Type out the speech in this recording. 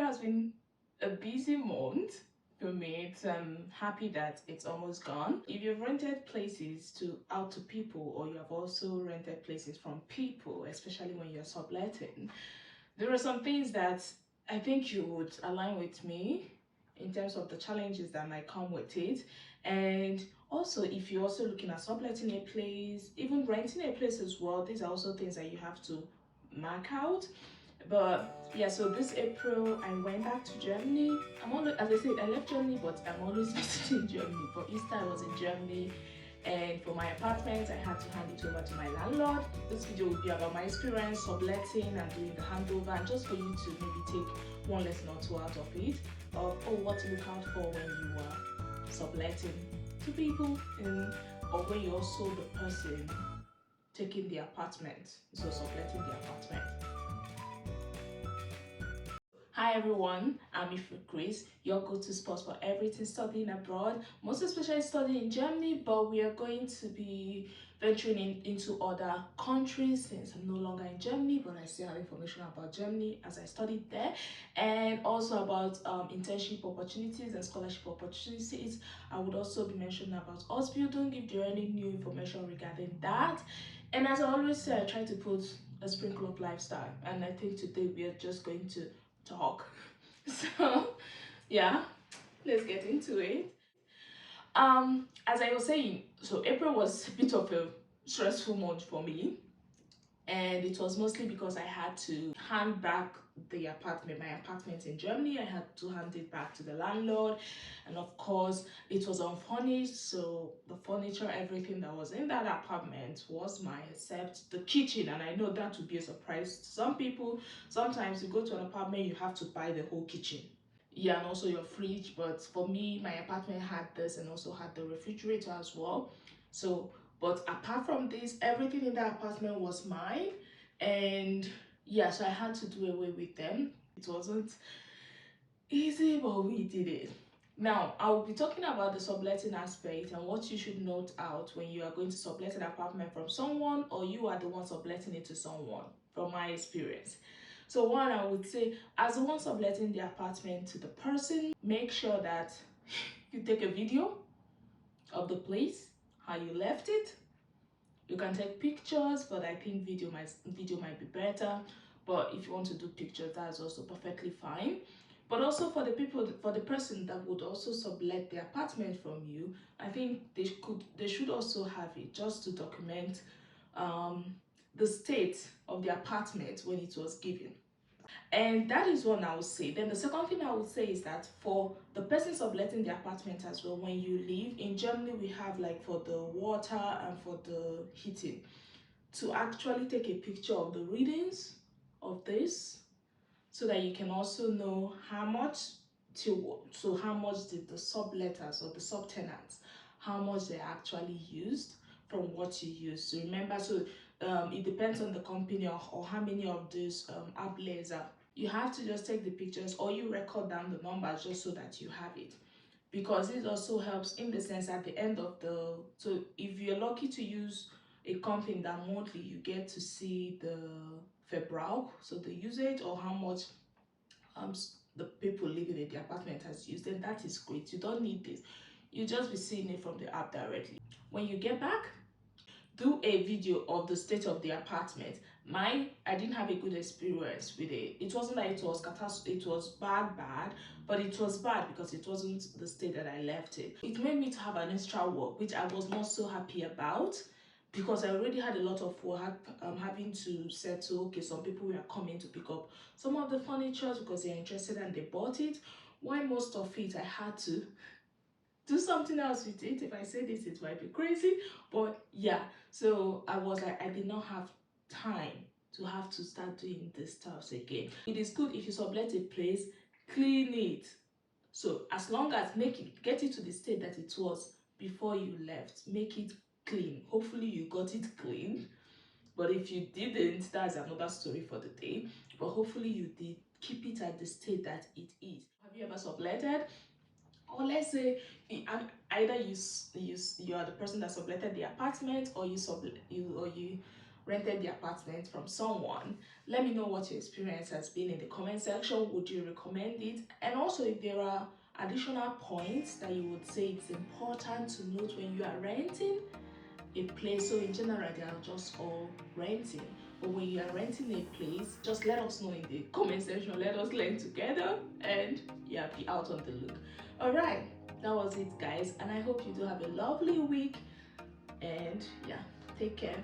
has been a busy month for me. I'm happy that it's almost gone. If you've rented places out to people, or you have also rented places from people, especially when you're subletting, there are some things that I think you would align with me in terms of the challenges that might come with it. And also, if you're also looking at subletting a place, even renting a place as well, these are also things that you have to mark out. But yeah, so this April I went back to Germany. I'm always, as I said, I left Germany, but I'm always visiting Germany. For Easter I was in Germany, and for my apartment I had to hand it over to my landlord. This video will be about my experience subletting and doing the handover, and just for you to maybe take one lesson or two out of it, of what to look out for when you are subletting to people, or when you're also the person taking the apartment, so subletting the apartment. Hi everyone, I'm Ifrit Grace, your go-to spot for everything studying abroad, most especially studying in Germany, but we are going to be venturing into other countries since I'm no longer in Germany, but I still have information about Germany as I studied there, and also about internship opportunities and scholarship opportunities. I would also be mentioning about Ausbildung if there are any new information regarding that. And as I always say, I try to put a sprinkle of lifestyle, and I think today we are just going to talk. So yeah, let's get into it. As I was saying, so April was a bit of a stressful month for me, and it was mostly because I had to hand back my apartment in Germany. I had to hand it back to the landlord, and of course it was unfurnished, so the furniture, everything that was in that apartment was mine except the kitchen. And I know that would be a surprise to some people. Sometimes you go to an apartment, you have to buy the whole kitchen, yeah, and also your fridge. But for me, my apartment had this and also had the refrigerator as well. So but apart from this, everything in that apartment was mine. And yeah, so I had to do away with them. It wasn't easy, but we did it. Now, I will be talking about the subletting aspect and what you should note out when you are going to sublet an apartment from someone, or you are the one subletting it to someone, from my experience. So one, I would say, as the one subletting the apartment to the person, make sure that you take a video of the place, how you left it. You can take pictures, but I think video might be better. But if you want to do pictures, that's also perfectly fine. But also for the person that would also sublet the apartment from you, I think they should also have it, just to document the state of the apartment when it was given. And that is one I would say. Then the second thing I would say is that for the person subletting the apartment as well, when you live in Germany, we have, like, for the water and for the heating, to actually take a picture of the readings of this, so that you can also know how much how much did the subletters or the subtenants, how much they actually used from what you used. So remember, so it depends on the company, or how many of these outlets are. You have to just take the pictures, or you record down the numbers just so that you have it, because it also helps in the sense at the end of so if you're lucky to use a company that monthly, you get to see the Verbrauch, so the usage, or how much the people living in the apartment has used. Then that is great. You don't need this, you just be seeing it from the app directly. When you get back, do a video of the state of the apartment. I didn't have a good experience with it. It wasn't like it was it was bad, but it was bad because it wasn't the state that I left it. It made me to have an extra work, which I was not so happy about, because I already had a lot of work having to settle. Okay, some people were coming to pick up some of the furniture because they're interested and they bought it, while most of it I had to do something else with it. If I say this, it might be crazy, but yeah. So I was like, I did not have time to have to start doing this stuff again. It is good if you sublet a place, clean it. So as long as get it to the state that it was before you left, make it clean. Hopefully you got it clean, but if you didn't, that's another story for the day. But hopefully you did keep it at the state that it is. Have you ever subletted? Or let's say either you are the person that subletted the apartment, or you rented the apartment from someone. Let me know what your experience has been in the comment section. Would you recommend it? And also, if there are additional points that you would say it's important to note when you are renting a place. So in general, they are just all renting, but when you are renting a place, just let us know in the comment section. Let us learn together, and yeah, be out on the look. All right, that was it, guys, and I hope you do have a lovely week, and yeah, take care.